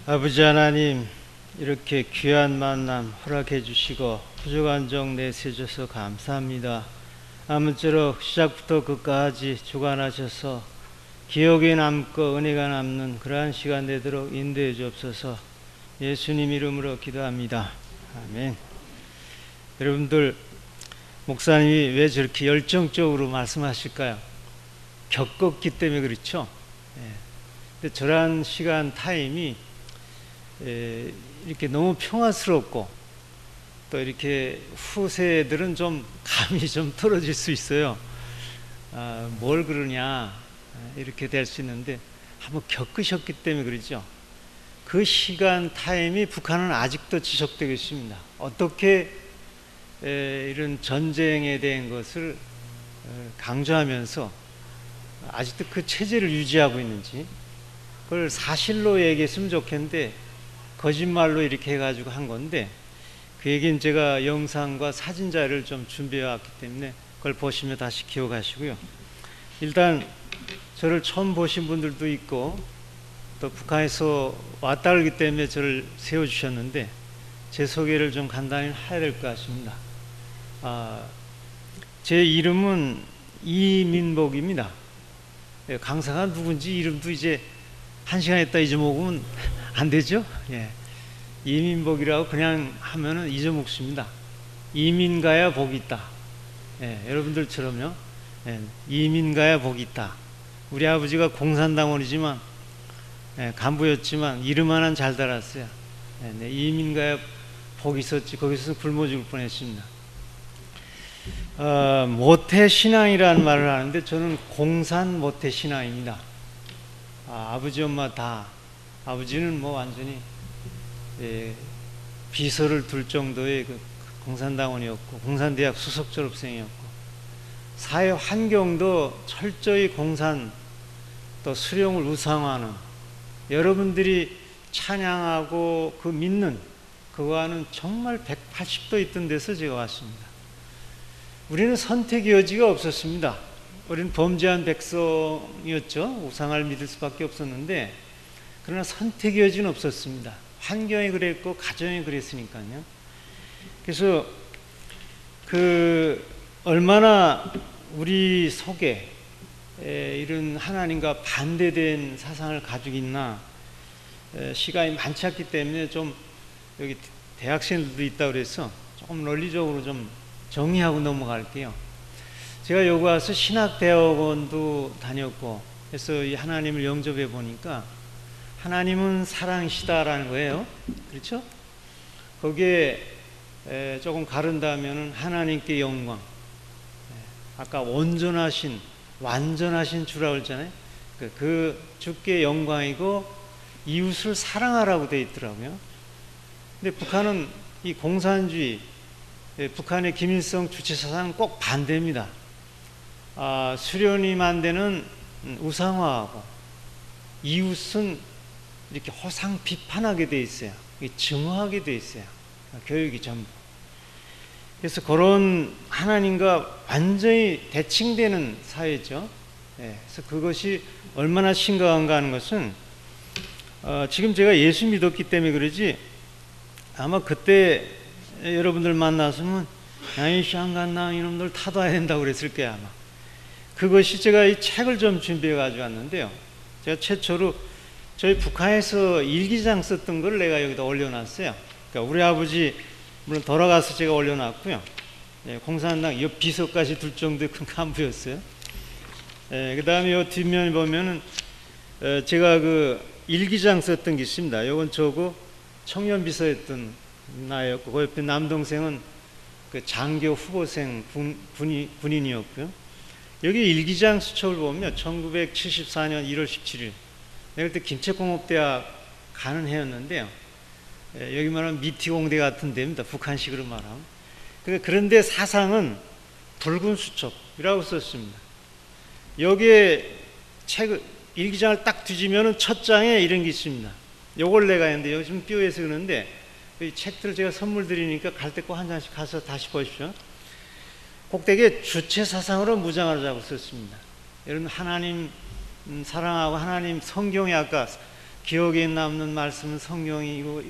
아버지 하나님, 이렇게 귀한 만남 허락해 주시고 부족한 정 내세줘서 감사합니다. 아무쪼록 시작부터 끝까지 주관하셔서 기억에 남고 은혜가 남는 그러한 시간 되도록 인도해 주옵소서. 예수님 이름으로 기도합니다. 아멘. 여러분들, 목사님이 왜 저렇게 열정적으로 말씀하실까요? 겪었기 때문에 그렇죠. 근데 저런 시간 타임이 이렇게 너무 평화스럽고 또 이렇게 후세들은 좀 감이 좀 떨어질 수 있어요. 뭘 그러냐 이렇게 될 수 있는데 한번 겪으셨기 때문에 그러죠. 그 시간 타임이 북한은 아직도 지속되고 있습니다. 어떻게 이런 전쟁에 대한 것을 강조하면서 아직도 그 체제를 유지하고 있는지 그걸 사실로 얘기했으면 좋겠는데 거짓말로 이렇게 해가지고 한 건데, 그 얘기는 제가 영상과 사진 자료를 좀 준비해 왔기 때문에 그걸 보시면 다시 기억하시고요. 일단 저를 처음 보신 분들도 있고 또 북한에서 왔다 그러기 때문에 저를 세워주셨는데 제 소개를 좀 간단히 해야 될 것 같습니다. 제 이름은 이민복입니다. 강사가 누군지 이름도 이제 한 시간 있다 잊어먹으면 안 되죠? 예. 이민복이라고 그냥 하면은 잊어먹습니다. 이민 가야 복이 있다. 예, 여러분들처럼요. 예, 이민 가야 복이 있다. 우리 아버지가 공산당원이지만 간부였지만 이름 하나는 잘 달았어요. 네, 이민 가야 복이 있었지 거기서 굶어 죽을 뻔했습니다. 모태신앙이라는 말을 하는데 저는 공산 모태신앙입니다. 아버지 엄마 다, 아버지는 뭐 완전히 비서를 둘 정도의 그 공산당원이었고 공산대학 수석 졸업생이었고 사회 환경도 철저히 공산 또 수령을 우상화하는, 여러분들이 찬양하고 그 믿는 그거와는 정말 180도 있던 데서 제가 왔습니다. 우리는 선택의 여지가 없었습니다. 우리는 범죄한 백성이었죠. 우상을 믿을 수밖에 없었는데, 그러나 선택의 여지는 없었습니다. 환경이 그랬고 가정이 그랬으니까요. 그래서 얼마나 우리 속에 이런 하나님과 반대된 사상을 가지고 있나, 시간이 많지 않기 때문에 좀 여기 대학생들도 있다고 그래서 조금 논리적으로 좀 정리하고 넘어갈게요. 제가 여기 와서 신학대학원도 다녔고 그래서 이 하나님을 영접해 보니까 하나님은 사랑이시다라는 거예요. 그렇죠? 거기에 조금 가른다면은 하나님께 영광, 아까 온전하신 완전하신 주라고 했잖아요. 그 주께 영광이고 이웃을 사랑하라고 되어 있더라고요. 근데 북한은 이 공산주의, 북한의 김일성 주체 사상은 꼭 반대입니다. 수련이 만드는 우상화하고 이웃은 이렇게 호상 비판하게 돼 있어요. 증오하게 돼 있어요. 교육이 전부. 그래서 그런 하나님과 완전히 대칭되는 사회죠. 그래서 그것이 얼마나 심각한가 하는 것은 지금 제가 예수 믿었기 때문에 그러지, 아마 그때 여러분들 만났으면 야이 샹간나 이놈들 타도해야 된다고 그랬을 거예요. 아마 그것이, 제가 이 책을 좀 준비해 가지고 왔는데요, 제가 최초로 저희 북한에서 일기장 썼던 걸 내가 여기다 올려놨어요. 그러니까 우리 아버지 물론 돌아가서 제가 올려놨고요. 공산당 옆 비서까지 둘 정도의 큰 간부였어요. 그 다음에 이 뒷면에 보면은 제가 그 일기장 썼던 게 있습니다. 요건 저고 청년 비서였던 나였고, 그 옆에 남동생은 그 장교 후보생 군인이었고요. 여기 일기장 수첩을 보면 1974년 1월 17일 내가 그때 김책공업대학 가는 해였는데요. 여기 말하면 미티공대 같은 데입니다. 북한식으로 말하면. 그런데 사상은 붉은 수첩이라고 썼습니다. 여기에 일기장을 딱 뒤지면 첫 장에 이런 게 있습니다. 요걸 내가 했는데 요즘 삐오에서 그러는데 이 책들을 제가 선물 드리니까 갈 때 꼭 한 장씩 가서 다시 보십시오. 꼭대기에 주체 사상으로 무장하자고 썼습니다. 여러분, 하나님 사랑하고 하나님 성경에 아까 기억에 남는 말씀은 성경이고,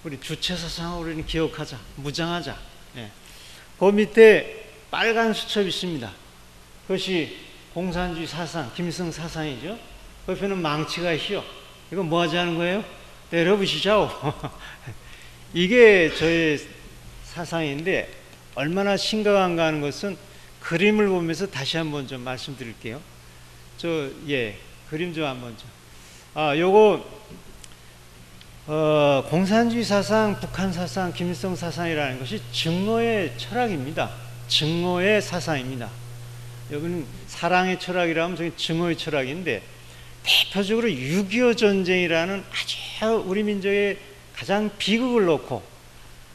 우리 주체사상을 우리는 기억하자, 무장하자. 예. 그 밑에 빨간 수첩이 있습니다. 그것이 공산주의 사상, 김일성 사상이죠. 그 옆에는 망치가 있죠. 이거 뭐 하자는 거예요? 때려부시자오. 이게 저의 사상인데 얼마나 심각한가 하는 것은 그림을 보면서 다시 한번 좀 말씀드릴게요. 그림 좀 한번 좀. 요거 공산주의 사상, 북한 사상, 김일성 사상이라는 것이 증오의 철학입니다. 증오의 사상입니다. 여기는 사랑의 철학이라면 저기 증오의 철학인데, 대표적으로 6.25 전쟁이라는 아주 우리 민족의 가장 비극을 놓고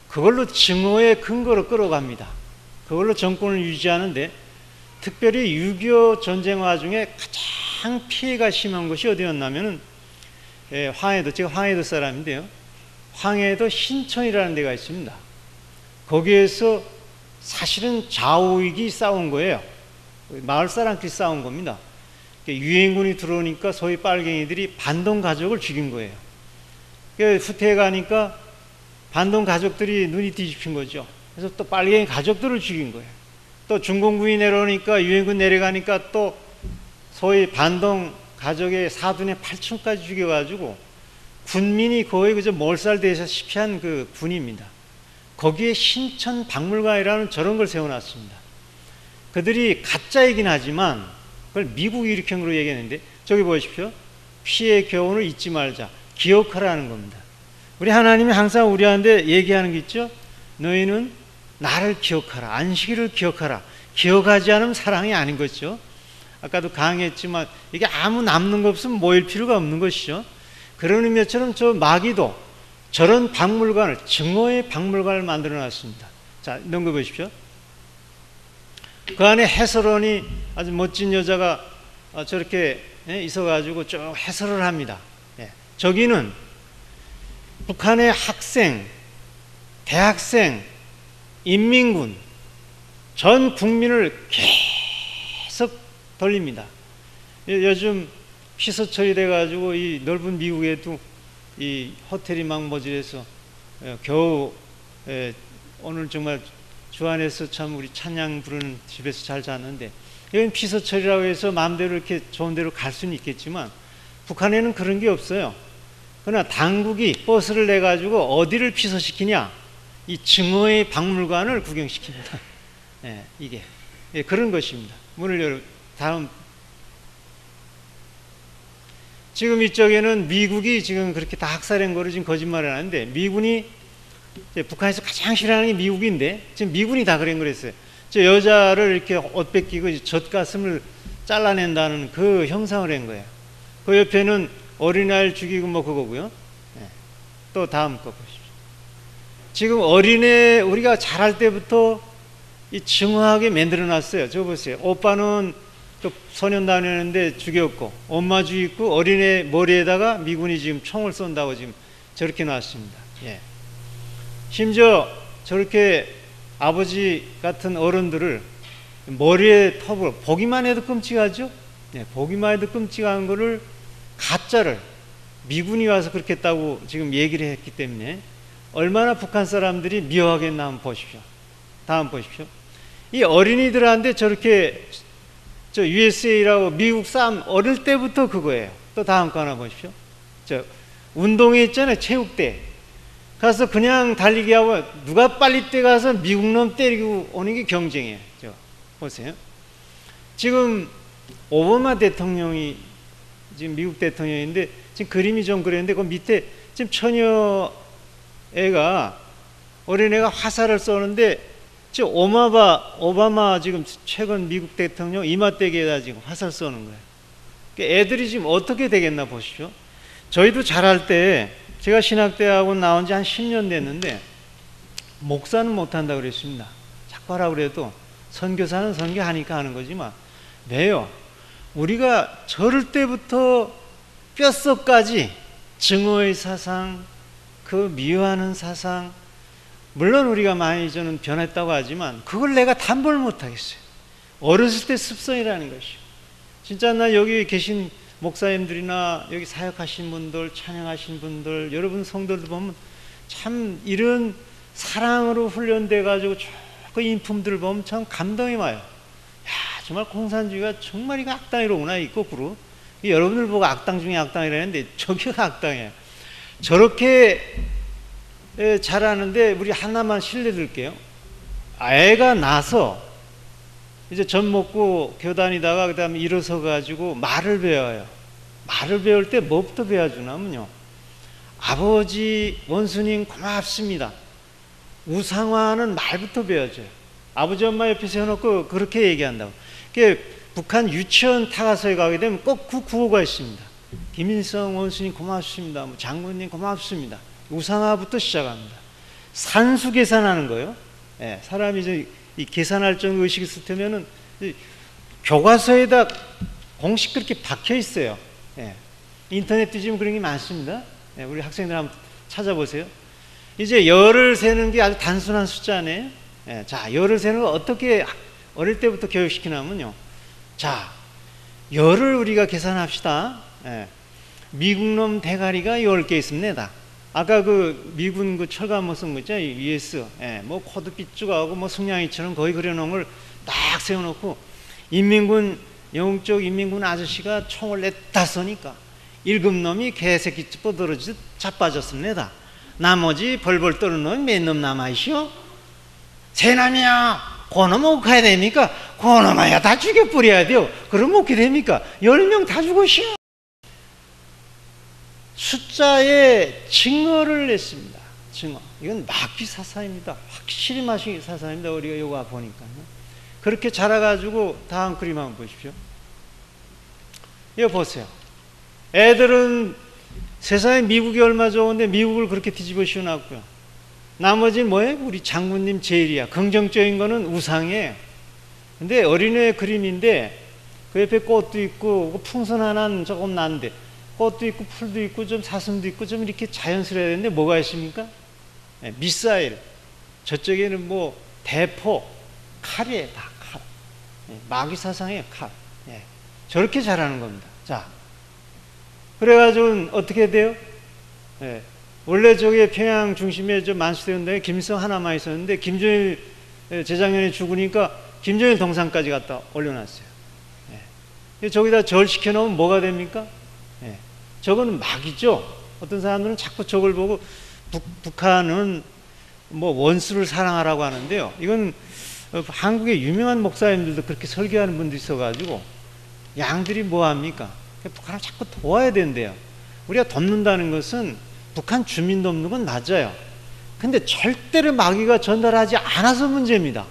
그걸로 증오의 근거로 끌어갑니다. 그걸로 정권을 유지하는데, 특별히 6.25 전쟁 와중에 가장 피해가 심한 것이 어디였냐면은 황해도, 제가 황해도 사람인데요, 황해도 신천이라는 데가 있습니다. 거기에서 사실은 좌우익이 싸운 거예요. 마을 사람끼리 싸운 겁니다. 유엔군이 들어오니까 소위 빨갱이들이 반동 가족을 죽인 거예요. 후퇴해 가니까 반동 가족들이 눈이 뒤집힌 거죠. 그래서 또 빨갱이 가족들을 죽인 거예요. 또 중공군이 내려오니까, 유엔군 내려가니까 또 소위 반동 가족의 4분의 8층까지 죽여가지고 군민이 거의 그저 몰살되시피 한 그 군입니다. 거기에 신천 박물관이라는 저런 걸 세워놨습니다. 그들이 가짜이긴 하지만 그걸 미국이 일으킨 걸로 얘기했는데, 저기 보십시오. 피의 교훈을 잊지 말자, 기억하라는 겁니다. 우리 하나님이 항상 우리한테 얘기하는 게 있죠. 너희는 나를 기억하라, 안식일을 기억하라. 기억하지 않으면 사랑이 아닌 것이죠. 아까도 강의했지만 이게 아무 남는 거 없으면 모일 필요가 없는 것이죠. 그런 의미처럼 저 마귀도 저런 박물관을, 증오의 박물관을 만들어 놨습니다. 자, 넘겨보십시오. 그 안에 해설원이 아주 멋진 여자가 저렇게 있어가지고 쭉 해설을 합니다. 저기는 북한의 학생, 대학생, 인민군 전 국민을 계속 돌립니다. 요즘 피서 처리돼가지고 이 넓은 미국에도 이 호텔이 막 모질해서 겨우 오늘 정말 주안에서 참 우리 찬양 부르는 집에서 잘 잤는데, 이건 피서 처리라고 해서 마음대로 이렇게 좋은 데로 갈 수는 있겠지만 북한에는 그런 게 없어요. 그러나 당국이 버스를 내 가지고 어디를 피서시키냐, 이 증오의 박물관을 구경시킵니다. 이게 그런 것입니다. 문을 열어. 다음. 지금 이쪽에는 미국이 지금 그렇게 다 학살한 거로 지금 거짓말을 하는데, 미군이 북한에서 가장 싫어하는 게 미국인데 지금 미군이 다 그런 거랬어요. 저 여자를 이렇게 옷 뺏기고 젖가슴을 잘라낸다는 그 형상을 한 거예요. 그 옆에는 어린아이를 죽이고 뭐 그거고요. 또 다음 거 보십시오. 지금 어린애 우리가 자랄 때부터 이 증오하게 만들어 놨어요. 저거 보세요. 오빠는 또 소년단이었는데 죽였고, 엄마 죽였고, 어린애 머리에다가 미군이 지금 총을 쏜다고 지금 저렇게 놨습니다. 심지어 저렇게 아버지 같은 어른들을 머리에 톱으로, 보기만 해도 끔찍하죠? 보기만 해도 끔찍한 거를 가짜를 미군이 와서 그렇게 했다고 지금 얘기를 했기 때문에 얼마나 북한 사람들이 미워하겠나 한번 보십시오. 다음 보십시오. 이 어린이들한테 저렇게 저 USA라고 미국 싸움 어릴 때부터 그거예요. 또 다음 거 하나 보십시오. 저 운동회 있잖아요. 체육대. 가서 그냥 달리기 하고 누가 빨리 뛰어가서 미국 놈 때리고 오는 게 경쟁이에요. 저 보세요. 지금 오바마 대통령이 지금 미국 대통령인데 지금 그림이 좀 그랬는데 그 밑에 지금 처녀 애가, 어린애가 화살을 쏘는데 지금 오바마 지금 최근 미국 대통령 이마대기에다 지금 화살 쏘는 거예요. 애들이 지금 어떻게 되겠나 보시죠. 저희도 잘할 때, 제가 신학대학원 나온 지 한 10년 됐는데 목사는 못한다고 그랬습니다. 자꾸 하라고 그래도 선교사는 선교하니까 하는 거지만, 왜요? 우리가 저럴 때부터 뼛속까지 증오의 사상, 그 미워하는 사상, 물론 우리가 많이 저는 변했다고 하지만 그걸 내가 담보를 못하겠어요. 어렸을 때 습성이라는 것이요. 진짜 나 여기 계신 목사님들이나 여기 사역하신 분들, 찬양하신 분들, 여러분 성도들 보면 참 이런 사랑으로 훈련돼 가지고 그 인품들을 보면 참 감동이 와요. 야, 정말 공산주의가 정말 이거 악당이로구나, 이 거꾸로. 여러분들 보고 악당 중에 악당이라는데 저기가 악당이에요. 저렇게 잘하는데 우리 하나만 실례드릴게요. 애가 나서 이제 젖 먹고 교다니다가 그 다음에 일어서 가지고 말을 배워요. 말을 배울 때 뭐부터 배워주냐면요, 아버지 원수님 고맙습니다, 우상화하는 말부터 배워줘요. 아버지 엄마 옆에 세워놓고 그렇게 얘기한다고. 북한 유치원 타가서에 가게 되면 꼭 그 구호가 있습니다. 김일성 원수님 고맙습니다, 뭐 장군님 고맙습니다. 우상화부터 시작합니다. 산수 계산하는 거예요. 예, 사람이 이제 이 계산할 정도 의식이 있으면은 교과서에다 공식 그렇게 박혀 있어요. 예, 인터넷 뒤지면 그런 게 많습니다. 예, 우리 학생들 한번 찾아보세요. 이제 열을 세는 게 아주 단순한 숫자네. 예, 자, 열을 세는 거 어떻게 어릴 때부터 교육시키냐면요, 자, 열을 우리가 계산합시다. 예, 미국놈 대가리가 10개 있습니다. 아까 그 미군 그 철갑 뭐 쓴 거 있죠? US. 예, 뭐 코드 삐죽하고 뭐 승냥이처럼 거의 그려놓은 걸 딱 세워놓고, 인민군, 영국 쪽 인민군 아저씨가 총을 냈다 쏘니까 1급 놈이 개새끼 뻗어지듯 자빠졌습니다. 나머지 벌벌 떠는 놈이 몇 놈 남아있시오? 세 놈이야. 그놈 어떻게 해야 됩니까? 그놈아야 다 죽여버려야 돼요. 그러면 어떻게 됩니까? 10명 다 죽으시오. 숫자에 증어를 냈습니다. 증어. 이건 마귀사사입니다. 확실히 마귀사사입니다. 우리가 이거 보니까요. 그렇게 자라가지고 다음 그림 한번 보십시오. 이거 보세요. 애들은 세상에 미국이 얼마 좋은데 미국을 그렇게 뒤집어 씌워놨고요. 나머지는 뭐예요? 우리 장군님 제일이야. 긍정적인 거는 우상이에요. 근데 어린애 그림인데 그 옆에 꽃도 있고 풍선하나는 조금 난데 꽃도 있고 풀도 있고 좀 사슴도 있고 좀 이렇게 자연스러워야 되는데 뭐가 있습니까? 네, 미사일, 저쪽에는 뭐 대포, 칼이에요. 다 칼. 네, 마귀사상이에요. 칼. 네, 저렇게 잘하는 겁니다. 자, 그래가지고 어떻게 돼요? 네, 원래 저기 평양 중심에 좀 만수대운동에 김일성 하나만 있었는데 김정일 재작년에 죽으니까 김정일 동상까지 갖다 올려놨어요. 네, 저기다 절 시켜놓으면 뭐가 됩니까? 네, 저거는 막이죠. 어떤 사람들은 자꾸 저걸 보고 북한은 뭐 원수를 사랑하라고 하는데요. 이건 한국의 유명한 목사님들도 그렇게 설교하는 분도 있어가지고 양들이 뭐합니까? 북한을 자꾸 도와야 된대요. 우리가 돕는다는 것은 북한 주민 돕는 건 맞아요. 근데 절대로 마귀가 전달하지 않아서 문제입니다.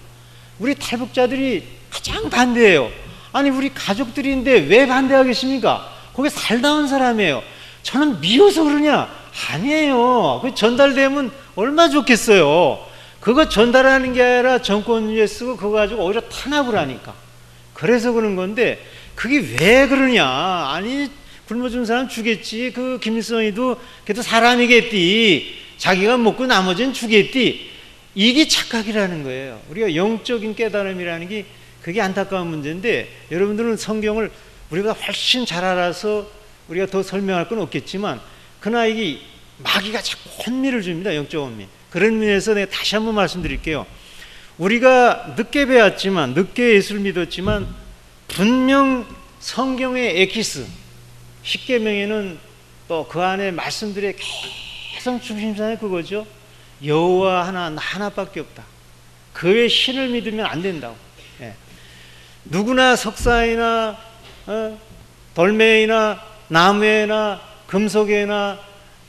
우리 탈북자들이 가장 반대해요. 아니 우리 가족들인데 왜 반대하겠습니까? 거기 살다 온 사람이에요. 저는 미워서 그러냐? 아니에요. 그 전달되면 얼마나 좋겠어요. 그거 전달하는 게 아니라 정권주의에 쓰고 그거 가지고 오히려 탄압을 하니까. 그래서 그런 건데 그게 왜 그러냐? 아니 굶어 죽는 사람 주겠지. 그 김일성이도 그래도 사람이겠지. 자기가 먹고 나머지는 주겠지. 이게 착각이라는 거예요. 우리가 영적인 깨달음이라는 게 그게 안타까운 문제인데 여러분들은 성경을 우리가 훨씬 잘 알아서 우리가 더 설명할 건 없겠지만 그러나 이게 마귀가 자꾸 혼미를 줍니다. 영적 혼미. 그런 의미에서 내가 다시 한번 말씀드릴게요. 우리가 늦게 배웠지만 늦게 예수를 믿었지만 분명 성경의 에키스 십계명에는 또 그 안에 말씀들의 계속 중심사는 그거죠. 여호와 하나 나 하나밖에 없다. 그 외 신을 믿으면 안 된다고. 예. 누구나 석사이나 돌멩이나 나무에나 금속에나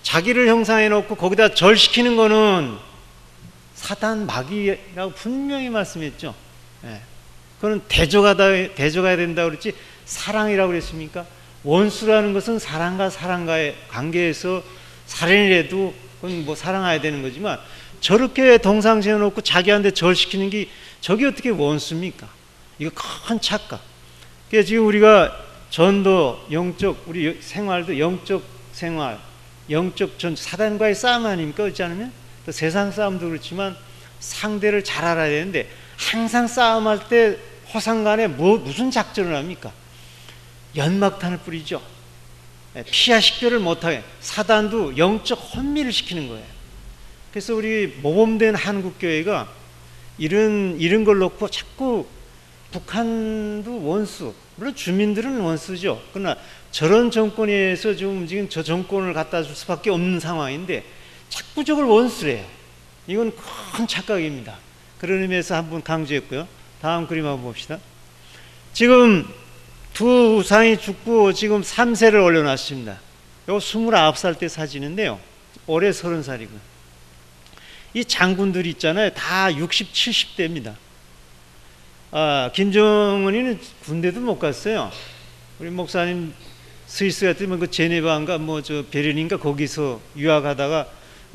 자기를 형상해 놓고 거기다 절시키는 거는 사단 마귀라고 분명히 말씀했죠. 예. 그거는 대적해야 된다고 그랬지 사랑이라고 그랬습니까? 원수라는 것은 사랑과 사랑과의 관계에서 살인이라도 그건 뭐 사랑해야 되는 거지만 저렇게 동상지어 놓고 자기한테 절시키는 게 저게 어떻게 원수입니까? 이거 큰 착각. 그래서 지금 우리가 전도, 영적, 우리 생활도 영적 생활, 영적 전 사단과의 싸움 아닙니까? 그렇지 않으면? 또 세상 싸움도 그렇지만 상대를 잘 알아야 되는데 항상 싸움할 때 호상간에 무슨 작전을 합니까? 연막탄을 뿌리죠. 피하 식별을 못하게 사단도 영적 혼미를 시키는 거예요. 그래서 우리 모범된 한국교회가 이런 걸 놓고 자꾸 북한도 원수, 물론 주민들은 원수죠. 그러나 저런 정권에서 지금 저 정권을 갖다 줄 수밖에 없는 상황인데 자꾸 저걸 원수를 해요. 이건 큰 착각입니다. 그런 의미에서 한번 강조했고요. 다음 그림 한번 봅시다. 지금 두 우상이 죽고 지금 3세를 올려놨습니다. 이거 29살 때 사진인데요. 올해 30살이고. 이 장군들이 있잖아요. 다 60, 70대입니다. 김정은이는 군대도 못 갔어요. 우리 목사님 스위스 같으면 그 제네바인가 저 베를린인가 거기서 유학하다가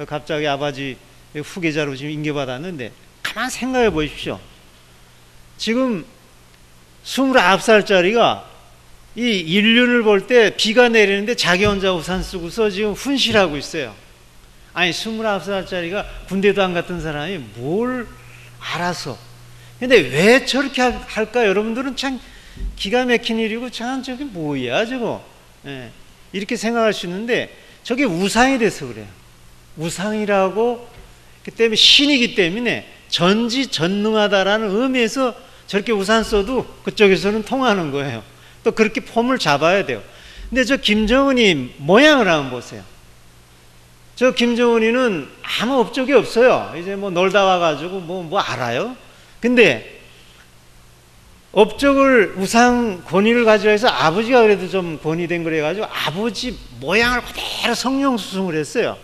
갑자기 아버지 후계자로 지금 인계받았는데 가만 생각해 보십시오. 지금 29살짜리가 이 인륜을 볼 때 비가 내리는데 자기 혼자 우산 쓰고서 지금 훈실하고 있어요. 아니 29살짜리가 군대도 안 갔던 사람이 뭘 알아서. 근데 왜 저렇게 할까? 여러분들은 참 기가 막힌 일이고 참 저게 뭐야 저거. 이렇게 생각할 수 있는데 저게 우상이 돼서 그래요. 우상이라고 그 때문에 신이기 때문에 전지전능하다라는 의미에서 저렇게 우산 써도 그쪽에서는 통하는 거예요. 또 그렇게 폼을 잡아야 돼요. 근데 저 김정은이 모양을 한번 보세요. 저 김정은이는 아무 업적이 없어요. 이제 놀다 와가지고 뭐 알아요? 근데 업적을 우상 권위를 가지고 해서 아버지가 그래도 좀 권위 된 걸 해가지고 아버지 모양을 그대로 성령 수승을 했어요.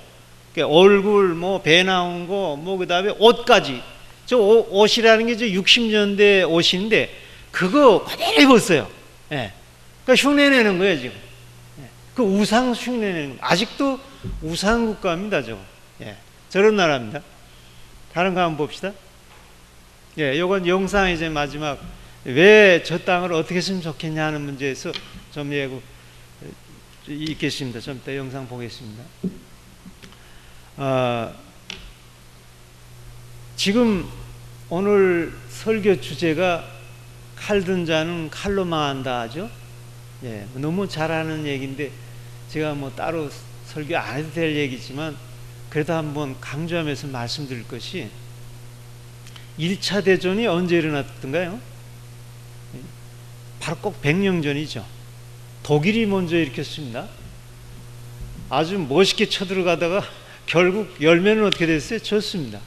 얼굴, 배 나온 거, 그 다음에 옷까지. 저 옷이라는 게 저 60년대 옷인데 그거 그대로 입었어요. 그러니까 흉내내는 거예요 지금. 그 우상 흉내내는 거. 아직도 우상 국가입니다 저거. 저런 나라입니다. 다른 거 한번 봅시다. 요건 영상 이제 마지막 왜 저 땅을 어떻게 했으면 좋겠냐 하는 문제에서 좀 예고 있겠습니다. 좀 이따 영상 보겠습니다. 지금 오늘 설교 주제가 칼든 자는 칼로 망한다 하죠. 너무 잘하는 얘기인데 제가 따로 설교 안 해도 될 얘기지만 그래도 한번 강조하면서 말씀드릴 것이 1차 대전이 언제 일어났던가요? 바로 꼭 100년 전이죠. 독일이 먼저 일으켰습니다. 아주 멋있게 쳐들어가다가 결국 열매는 어떻게 됐어요? 졌습니다.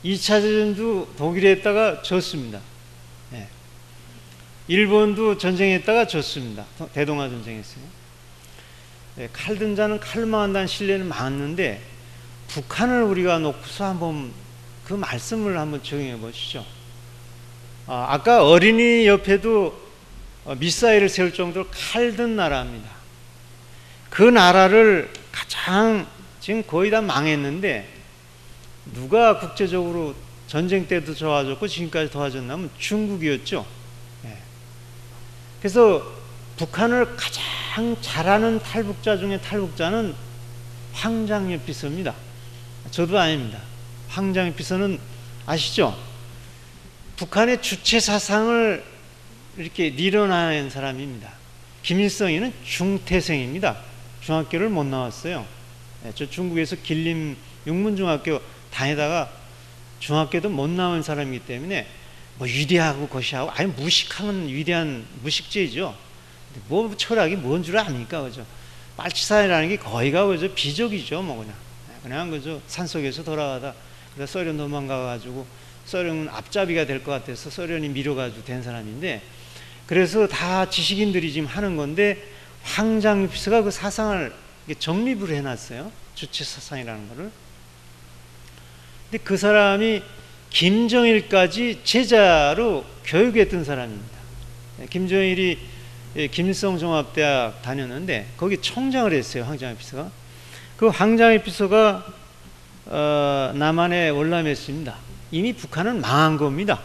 2차 대전도 독일에 했다가 졌습니다. 일본도 전쟁했다가 졌습니다. 대동아 전쟁했어요. 칼든 자는 칼로 망한다는 신뢰는 많았는데 북한을 우리가 놓고서 한번 그 말씀을 한번 적용해 보시죠. 아까 어린이 옆에도 미사일을 세울 정도로 칼든 나라입니다. 그 나라를 가장 지금 거의 다 망했는데 누가 국제적으로 전쟁 때도 도와줬고 지금까지 도와줬냐면 중국이었죠. 그래서 북한을 가장 잘하는 탈북자 중에 탈북자는 황장엽 비서입니다. 저도 아닙니다. 황장엽 비서는 아시죠? 북한의 주체 사상을 이렇게 밀어내는 사람입니다. 김일성이는 중퇴생입니다. 중학교를 못 나왔어요. 저 중국에서 길림 육문중학교 다니다가 중학교도 못 나온 사람이기 때문에 위대하고 거시하고 아예 무식하면 위대한 무식죄죠. 철학이 뭔 줄 압니까, 그죠? 빨치산이라는 게 거의가 그죠 비적이죠, 그냥 그죠 산속에서 돌아가다 소련 도망가가지고 소련은 앞잡이가 될 것 같아서 소련이 밀어가지고 된 사람인데 그래서 다 지식인들이 지금 하는 건데 황장엽 비서가 그 사상을 정립을 해놨어요. 주체 사상이라는 거를. 근데 그 사람이 김정일까지 제자로 교육했던 사람입니다. 김정일이 김일성 종합대학 다녔는데 거기 총장을 했어요. 황장엽 비서가. 그 황장엽 비서가 남한에 월남했습니다. 이미 북한은 망한 겁니다.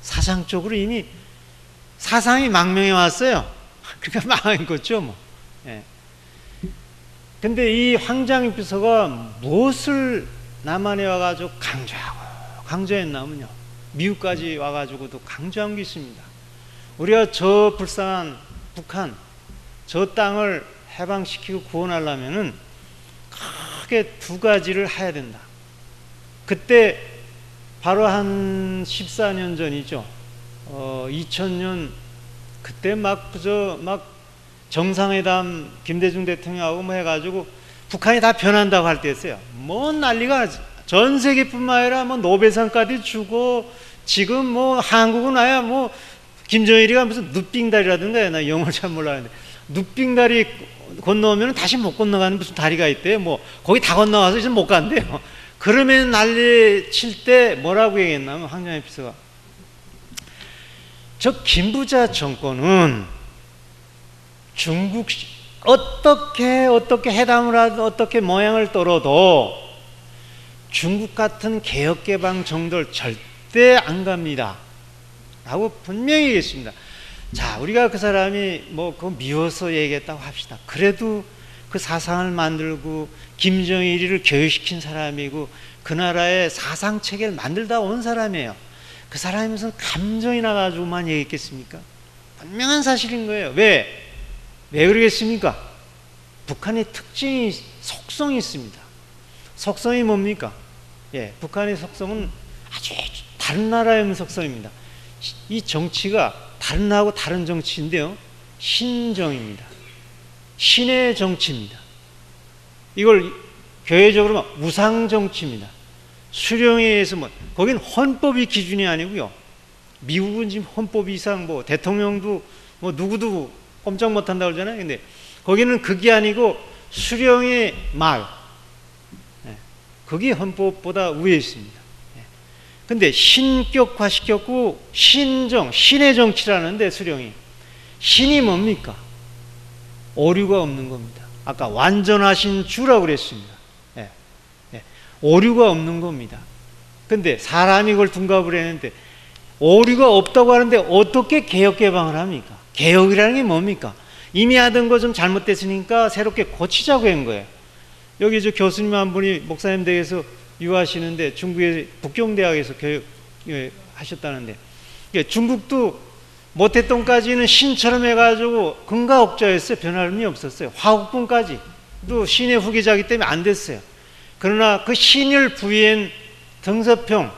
사상적으로 이미 사상이 망명해 왔어요. 그러니까 망한 거죠, 근데 이 황장엽 비서가 무엇을 남한에 와가지고 강조했냐면요. 미국까지 와가지고도 강조한 게 있습니다. 우리가 저 불쌍한 북한, 저 땅을 해방시키고 구원하려면은 크게 두 가지를 해야 된다. 그때 바로 한 14년 전이죠. 2000년 그때 막 정상회담 김대중 대통령하고 뭐 해가지고 북한이 다 변한다고 할 때였어요. 뭐 난리가 나지. 전 세계뿐만 아니라 뭐 노벨상까지 주고 지금 뭐 한국은 아야 뭐 김정일이가 무슨 누빙다리라든가 나 영어를 잘 몰라는데 누빙다리 건너오면 다시 못 건너가는 무슨 다리가 있대요. 뭐 거기 다 건너와서 이제 못 간대요. 그러면 난리 칠 때 뭐라고 얘기했냐면 황정일 비서가 저 김부자 정권은 중국 어떻게 회담을 하든 어떻게 모양을 떨어도 중국 같은 개혁개방 정도를 절대 안 갑니다 라고 분명히 얘기했습니다. 자, 우리가 그 사람이 뭐 그거 미워서 얘기했다고 합시다. 그래도 그 사상을 만들고 김정일이를 교육시킨 사람이고 그 나라의 사상체계를 만들다 온 사람이에요. 그 사람이 무슨 감정이 나가지고만 얘기했겠습니까? 분명한 사실인 거예요. 왜 그러겠습니까? 북한의 특징이 속성이 있습니다. 속성이 뭡니까? 예, 북한의 속성은 아주 다른 나라의 없는 속성입니다. 이 정치가 다른 나라하고 다른 정치인데요, 신정입니다. 신의 정치입니다. 이걸 교회적으로 우상 정치입니다. 수령에 의해서 거긴 헌법이 기준이 아니고요. 미국은 지금 헌법 이상 뭐 대통령도 뭐 누구도 꼼짝 못한다고 그러잖아요. 근데 거기는 그게 아니고 수령의 말, 그게 헌법보다 위에 있습니다. 근데 신격화 시켰고 신의 정치라는데 수령이 신이 뭡니까? 오류가 없는 겁니다. 아까 완전하신 주라고 그랬습니다. 오류가 없는 겁니다. 근데 사람이 그걸 둔갑을 했는데 오류가 없다고 하는데 어떻게 개혁 개방을 합니까? 개혁이라는 게 뭡니까? 이미 하던 거 좀 잘못됐으니까 새롭게 고치자고 한 거예요. 여기 저 교수님 한 분이 목사님 댁에서 유하시는데 중국의 북경대학에서 교육하셨다는데 중국도 모태똥까지는 신처럼 해가지고 금가옥자였어요. 변함이 없었어요. 화국분까지 또 신의 후계자이기 때문에 안 됐어요. 그러나 그 신을 부인 등서평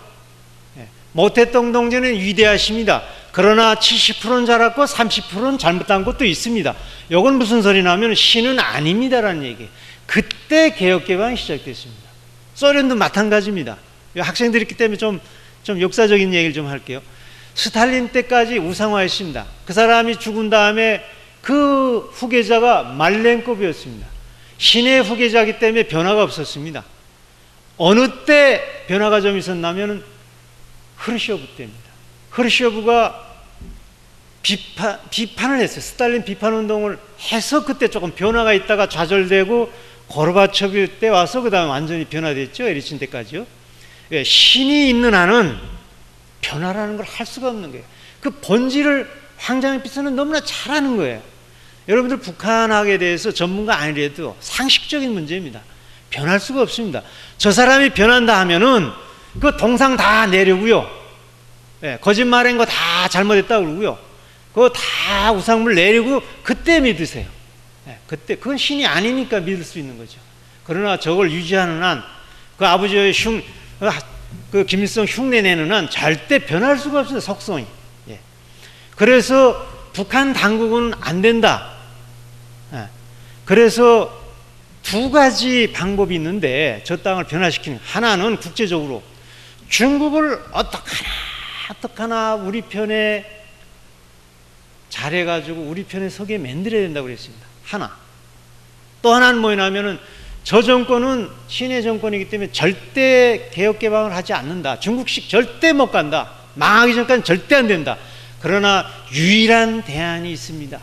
모태똥 동지는 위대하십니다. 그러나 70%는 잘했고 30%는 잘못한 것도 있습니다. 이건 무슨 소리냐면 신은 아닙니다라는 얘기예요. 그때 개혁개방이 시작됐습니다. 소련도 마찬가지입니다. 학생들이 있기 때문에 좀 역사적인 얘기를 좀 할게요. 스탈린 때까지 우상화했습니다. 그 사람이 죽은 다음에 그 후계자가 말렌코브였습니다. 신의 후계자이기 때문에 변화가 없었습니다. 어느 때 변화가 좀 있었냐면 흐르시오브 때입니다. 흐르시오브가 비판을 했어요. 스탈린 비판 운동을 해서 그때 조금 변화가 있다가 좌절되고 고르바초프 때 와서 그 다음에 완전히 변화됐죠. 에리친 때까지요. 신이 있는 한은 변화라는 걸 할 수가 없는 거예요. 그 본질을 황정일 비서는 너무나 잘 아는 거예요. 여러분들 북한학에 대해서 전문가 아니래도 상식적인 문제입니다. 변할 수가 없습니다. 저 사람이 변한다 하면은 그 동상 다 내려고요. 거짓말한 거 다 잘못했다고 그러고요. 그거 다 우상물 내리고 그때 믿으세요. 그때 그건 신이 아니니까 믿을 수 있는 거죠. 그러나 저걸 유지하는 한 그 아버지의 그 김일성 흉내 내는 한 절대 변할 수가 없어요. 속성이. 그래서 북한 당국은 안 된다. 그래서 두 가지 방법이 있는데 저 땅을 변화시키는, 하나는 국제적으로 중국을 어떡하나 우리 편에 잘해가지고 우리 편에 서게 만들어야 된다고 그랬습니다. 하나. 또 하나는 뭐냐면은 저 정권은 신의 정권이기 때문에 절대 개혁 개방을 하지 않는다. 중국식 절대 못 간다. 망하기 전까지는 절대 안 된다. 그러나 유일한 대안이 있습니다.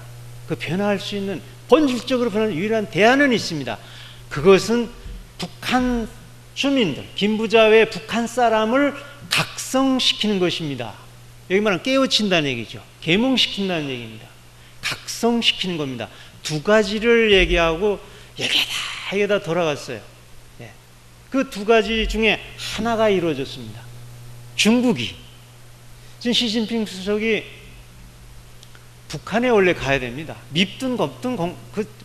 그 변화할 수 있는, 본질적으로 변하는 유일한 대안은 있습니다. 그것은 북한 주민들, 김부자 외 북한 사람을 각성시키는 것입니다. 여기 말하면 깨우친다는 얘기죠. 계몽시킨다는 얘기입니다. 각성시키는 겁니다. 두 가지를 얘기하고 얘기하다 돌아갔어요. 그 두 가지 중에 하나가 이루어졌습니다. 중국이 지금 시진핑 수석이 북한에 원래 가야 됩니다. 밉든 겁든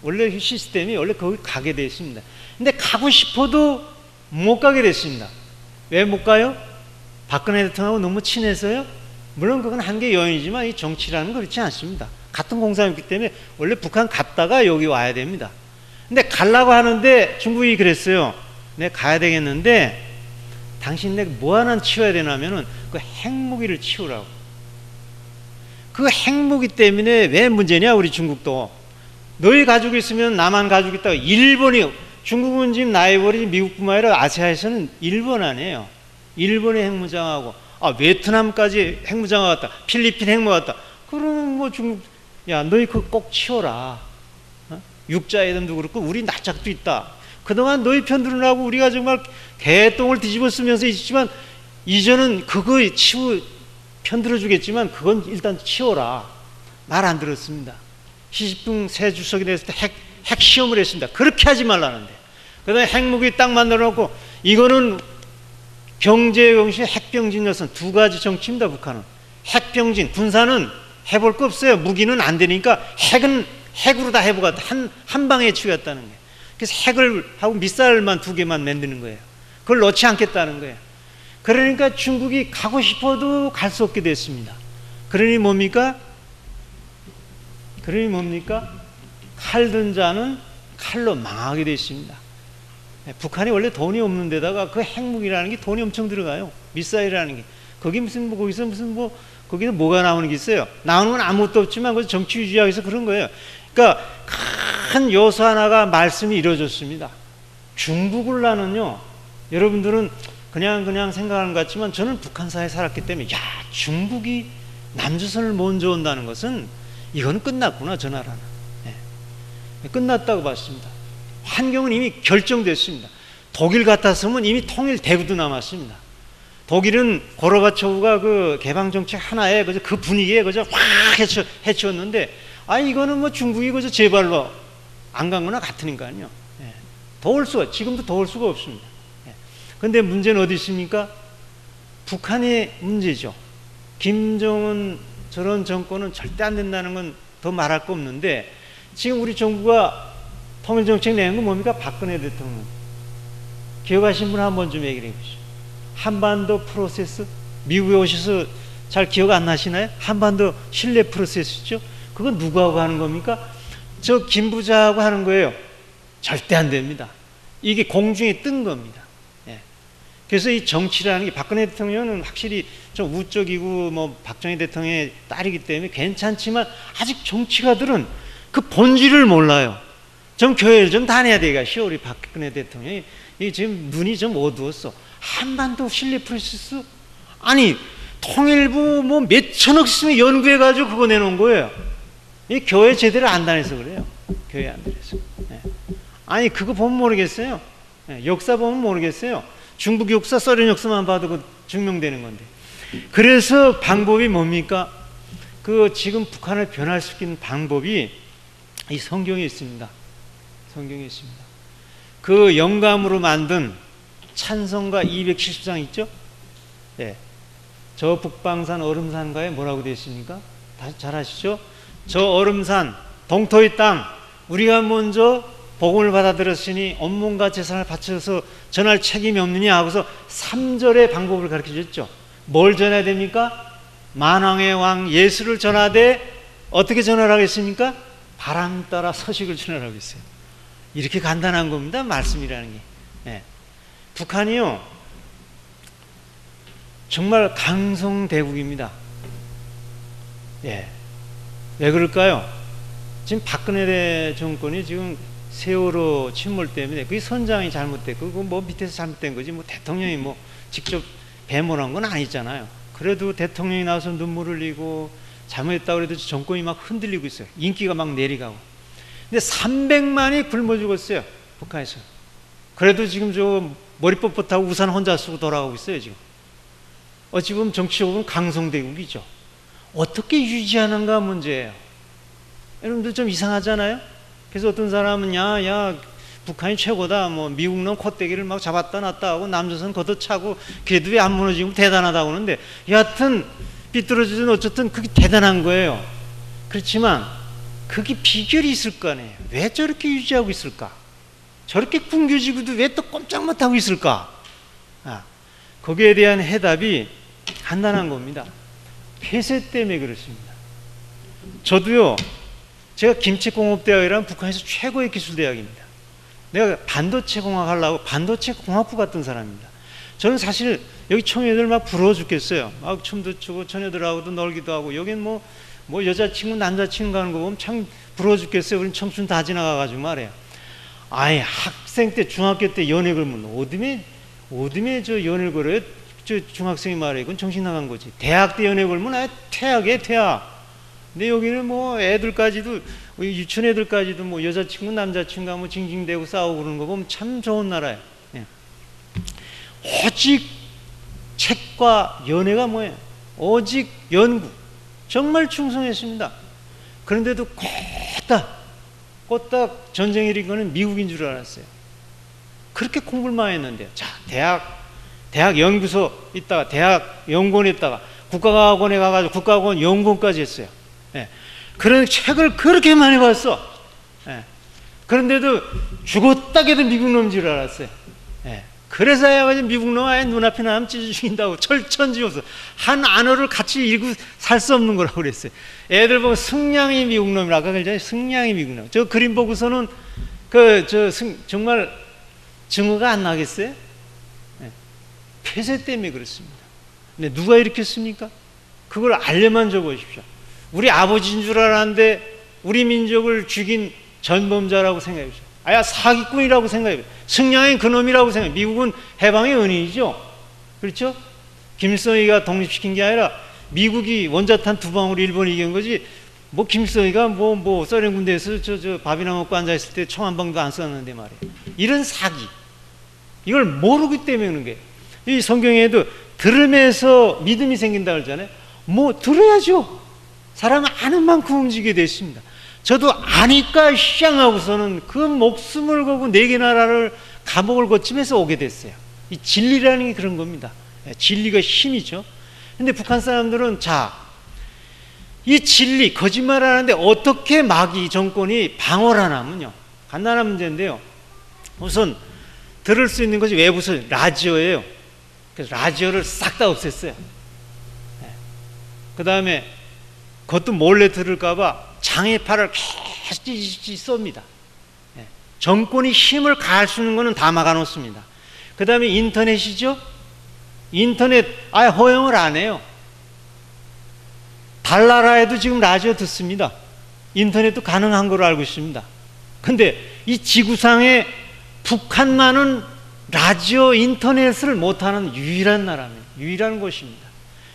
원래 시스템이 원래 거기 가게 되어 있습니다. 근데 가고 싶어도 못 가게 됐습니다. 왜 못 가요? 박근혜 대통령하고 너무 친해서요? 물론 그건 한계 요인이지만 이 정치라는 건 그렇지 않습니다. 같은 공산이기 때문에 원래 북한 갔다가 여기 와야 됩니다. 근데 가려고 하는데 중국이 그랬어요. 내가 가야 되겠는데 당신 내가 뭐 하나 치워야 되냐면은 그 핵무기를 치우라고. 그 핵무기 때문에 왜 문제냐 우리 중국도. 너희 가지고 있으면 나만 가지고 있다고. 일본이, 중국은 지금 나이버리 미국뿐만 아니라 아시아에서는 일본 아니에요. 일본의 핵무장하고 베트남까지 핵무장 왔다. 필리핀 핵무장 왔다. 그러면 뭐 중국, 야 너희 그거 꼭 치워라. 육자회담도 그렇고 우리 낯짝도 있다. 그동안 너희 편 들으라고 우리가 정말 개똥을 뒤집어 쓰면서 있지만 이제는 그거 편 들어주겠지만 그건 일단 치워라. 말 안 들었습니다. 시진핑 새 주석이 됐을 때 핵 시험을 했습니다. 그렇게 하지 말라는데. 그 다음에 핵무기 딱 만들어 놓고 이거는 경제병신 핵병진 여선 두 가지 정치입니다. 북한은 핵병진, 군사는 해볼 거 없어요. 무기는 안 되니까 핵으로 다 해보겠다. 한 방에 치우겠다는 거예요. 그래서 핵을 하고 미사일만 2개만 만드는 거예요. 그걸 넣지 않겠다는 거예요. 그러니까 중국이 가고 싶어도 갈 수 없게 됐습니다. 그러니 뭡니까? 칼 든 자는 칼로 망하게 되어 있습니다. 북한이 원래 돈이 없는 데다가 그 핵무기라는 게 돈이 엄청 들어가요. 미사일이라는 게. 거기 거기는 뭐가 나오는 게 있어요? 나오는 건 아무것도 없지만 그 정치 유지하기 위해서 그런 거예요. 그러니까 큰 요소 하나가 말씀이 이루어졌습니다. 중국을 나는요, 여러분들은 그냥 생각하는 것 같지만 저는 북한사에 살았기 때문에 중국이 남조선을 먼저 온다는 것은 이건 끝났구나, 저 나라는. 끝났다고 봤습니다. 환경은 이미 결정됐습니다. 독일 같았으면 이미 통일되고도 남았습니다. 독일은 고르바초프가 그 개방정책 하나에 그 분위기에 그저 확 해치웠는데 이거는 뭐 중국이 그저 제 발로 안 간 거나 같으니까요. 지금도 도울 수가 없습니다. 그런데 문제는 어디 있습니까? 북한의 문제죠. 김정은 저런 정권은 절대 안 된다는 건 더 말할 거 없는데 지금 우리 정부가 통일정책 내는 건 뭡니까? 박근혜 대통령. 기억하신 분 한번 좀 얘기를 해보시죠. 한반도 프로세스, 미국에 오셔서 잘 기억 안 나시나요? 한반도 신뢰 프로세스죠. 그건 누구하고 하는 겁니까? 저 김 부자하고 하는 거예요. 절대 안 됩니다. 이게 공중에 뜬 겁니다. 그래서 이 정치라는 게 박근혜 대통령은 확실히 좀 우적이고 뭐 박정희 대통령의 딸이기 때문에 괜찮지만 아직 정치가들은 그 본질을 몰라요. 좀 교회를 좀 다녀야 되겠죠. 우리 박근혜 대통령이 지금 눈이 좀 어두웠어. 한반도 신뢰 프로세스? 아니 통일부 뭐 몇천억 쓰면 연구해가지고 그거 내놓은 거예요. 이 교회 제대로 안 다녀서 그래요. 교회 안 다녀서. 아니 그거 보면 모르겠어요. 역사 보면 모르겠어요. 중국 역사, 소련 역사만 봐도 그 증명되는 건데. 그래서 방법이 뭡니까? 그 지금 북한을 변화시키는 방법이 이 성경에 있습니다. 성경에 있습니다. 그 영감으로 만든 찬송가 270장 있죠? 저 북방산 얼음산가에 뭐라고 되어 있습니까? 잘 아시죠? 저 얼음산, 동토의 땅, 우리가 먼저 복음을 받아들였으니 온몸과 재산을 바쳐서 전할 책임이 없느냐 하고서 3절의 방법을 가르쳐줬죠. 뭘 전해야 됩니까? 만왕의 왕 예수를 전하되 어떻게 전하라고 했습니까? 바람 따라 서식을 전하라고 했어요. 이렇게 간단한 겁니다. 말씀이라는 게. 북한이요 정말 강성대국입니다. 왜 그럴까요? 지금 박근혜 정권이 지금 세월호 침몰 때문에 그게 선장이 잘못됐고 그거 뭐 밑에서 잘못된 거지 뭐 대통령이 뭐 직접 배모한 건 아니잖아요. 그래도 대통령이 나와서 눈물 흘리고 잘못했다고 해도 정권이 막 흔들리고 있어요. 인기가 막 내려가고. 근데 300만이 굶어 죽었어요. 북한에서. 그래도 지금 저 머리 뻣뻣하고 우산 혼자 쓰고 돌아가고 있어요. 지금. 어찌 보면 정치적으로는 강성대국이죠. 어떻게 유지하는가 문제예요. 여러분들 좀 이상하잖아요. 그래서 어떤 사람은 야 북한이 최고다, 뭐 미국 놈 콧대기를 막 잡았다 놨다 하고 남조선 걷어차고 걔도 왜 안 무너지고 대단하다고 하는데 여하튼 삐뚤어지든 어쨌든 그게 대단한 거예요. 그렇지만 그게 비결이 있을 거 아니에요. 왜 저렇게 유지하고 있을까? 저렇게 굶겨지고도 왜 또 꼼짝 못하고 있을까? 거기에 대한 해답이 간단한 겁니다. 폐쇄 때문에 그렇습니다. 저도요, 제가 김치공업대학이라는 북한에서 최고의 기술대학입니다. 내가 반도체 공학 하려고 반도체 공학부 갔던 사람입니다. 저는 사실 여기 청년들 막 부러워 죽겠어요. 막 춤도 추고 처녀들하고도 놀기도 하고, 여긴 뭐 여자친구 남자친구 가는 거 보면 참 부러워 죽겠어요. 우린 청춘 다 지나가가지고 말이에요. 아예 학생 때 중학교 때 연애 걸면 어둠에 저 연애를 걸어요. 저 중학생이 말해, 이건 정신 나간 거지. 대학 때 연애 걸면 아예 퇴학이에요, 퇴학. 근데 여기는 뭐 애들까지도, 유치원 애들까지도 뭐 여자친구 남자친구가 뭐 징징대고 싸우고 그러는 거 보면 참 좋은 나라예요. 예. 오직 책과 연애가 뭐예요? 오직 연구. 정말 충성했습니다. 그런데도 꼬딱 전쟁 일인 거는 미국인 줄 알았어요. 그렇게 공부를 많이 했는데요. 자, 대학 연구소 있다가 대학 연구원에 있다가 국가과학원에 가가지고 국가과학원 연구원까지 했어요. 예. 그런 책을 그렇게 많이 봤어. 예. 그런데도 죽었다 해도 미국 놈인 줄 알았어요. 예. 그래서야 미국 놈 아예 눈앞에 나면 찢어 죽인다고 철천지없어. 한 안어를 같이 읽고 살 수 없는 거라고 그랬어요. 애들 보면 승량이 미국 놈이라 아까 그랬잖아요. 승량이 미국 놈. 저 그림 보고서는 정말 증오가 안 나겠어요? 네. 폐쇄 때문에 그렇습니다. 근데 누가 일으켰습니까? 그걸 알려만 줘보십시오. 우리 아버지인 줄 알았는데 우리 민족을 죽인 전범자라고 생각해 보십시오. 아야 사기꾼이라고 생각해 보십시오. 승량이 그놈이라고 생각해. 미국은 해방의 은인이죠. 그렇죠? 김일성이가 독립시킨 게 아니라 미국이 원자탄 2방으로 일본이 이긴 거지. 뭐 김일성이가 소련 군대에서 저 밥이나 먹고 앉아 있을 때 총 한 방도 안 쐈는데 말이에요. 이런 사기. 이걸 모르기 때문에 그런 거예요. 이 성경에도 들음에서 믿음이 생긴다 그러잖아요. 뭐 들어야죠. 사람은 아는 만큼 움직이게 되어 있습니다. 저도 아니까 시장하고서는 그 목숨을 걸고 네 개 나라를 감옥을 거치면서 오게 됐어요. 이 진리라는 게 그런 겁니다. 진리가 힘이죠. 근데 북한 사람들은 이 진리, 거짓말 하는데 어떻게 마귀 정권이 방어를 하냐면요. 간단한 문제인데요. 우선 들을 수 있는 것이 외부서 라디오예요. 그래서 라디오를 싹 다 없앴어요. 그 다음에 그것도 몰래 들을까봐 장애파를 계속 쏩니다. 정권이 힘을 가할 수 있는 거는 다 막아놓습니다. 그 다음에 인터넷이죠. 인터넷 아예 허용을 안 해요. 달나라에도 지금 라디오 듣습니다. 인터넷도 가능한 걸로 알고 있습니다. 근데 이 지구상에 북한만은 라디오 인터넷을 못하는 유일한 나라입니다. 유일한 곳입니다.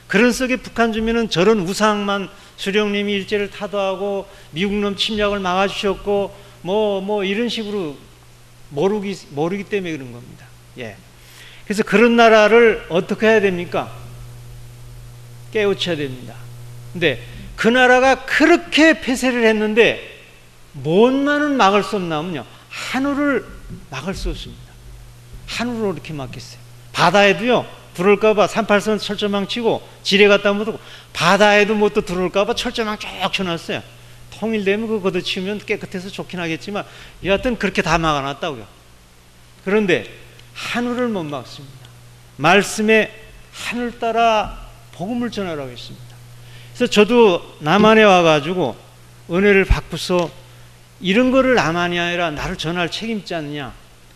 그런 속에 북한 주민은 저런 우상만 수령님이 일제를 타도하고 미국 놈 침략을 막아주셨고 뭐 이런 식으로 모르기 때문에 그런 겁니다. 예. 그래서 그런 나라를 어떻게 해야 됩니까? 깨우쳐야 됩니다. 근데 그 나라가 그렇게 폐쇄를 했는데 뭔만은 막을 수 없나면요, 하늘을 막을 수 없습니다. 하늘로 이렇게 막겠어요. 바다에도요, 들어올까봐 38선 철조망 치고 지뢰 갖다 묻고, 바다에도 뭐 또 들어올까봐 철조망 쭉 쳐놨어요. 통일되면 그거 걷어치우면 깨끗해서 좋긴 하겠지만 여하튼 그렇게 다 막아놨다고요. 그런데 하늘을 못 막습니다. 말씀에 하늘 따라 복음을 전하라고 했습니다. 그래서 저도 남한에 와가지고 은혜를 받고서 이런 거를 남한이 아니라 나를 전할 책임 있지 않느냐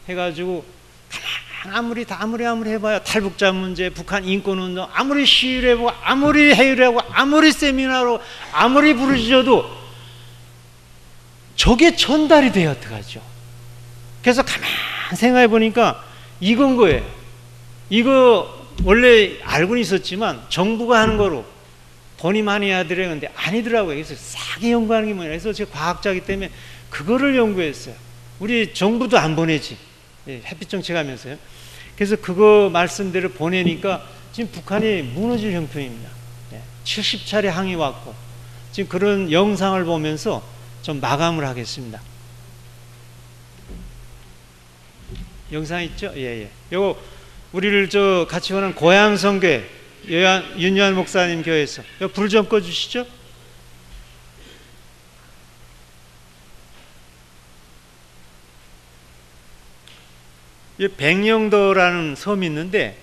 해가지고 가만 아무리 해봐야 탈북자 문제, 북한 인권운동, 아무리 시위를 해보고 아무리 회의를 하고 아무리 세미나로 아무리 부르짖어도 저게 전달이 돼야 어떡하죠? 그래서 가만 생각해 보니까 이건 거예요. 이거 원래 알고는 있었지만 정부가 하는 거로 돈이 많이 해야 되는데 아니더라고요. 그래서 싸게 연구하는 게 뭐냐. 그래서 제가 과학자이기 때문에 그거를 연구했어요. 우리 정부도 안 보내지. 햇빛 정책하면서요. 그래서 그거 말씀대로 보내니까 지금 북한이 무너질 형편입니다. 70차례 항의 왔고 지금 그런 영상을 보면서 좀 마감을 하겠습니다. 영상 있죠? 예. 요거 우리를 같이 오는 고향성교회 윤요한 목사님 교회에서 불 좀 꺼주시죠. 백령도라는 섬이 있는데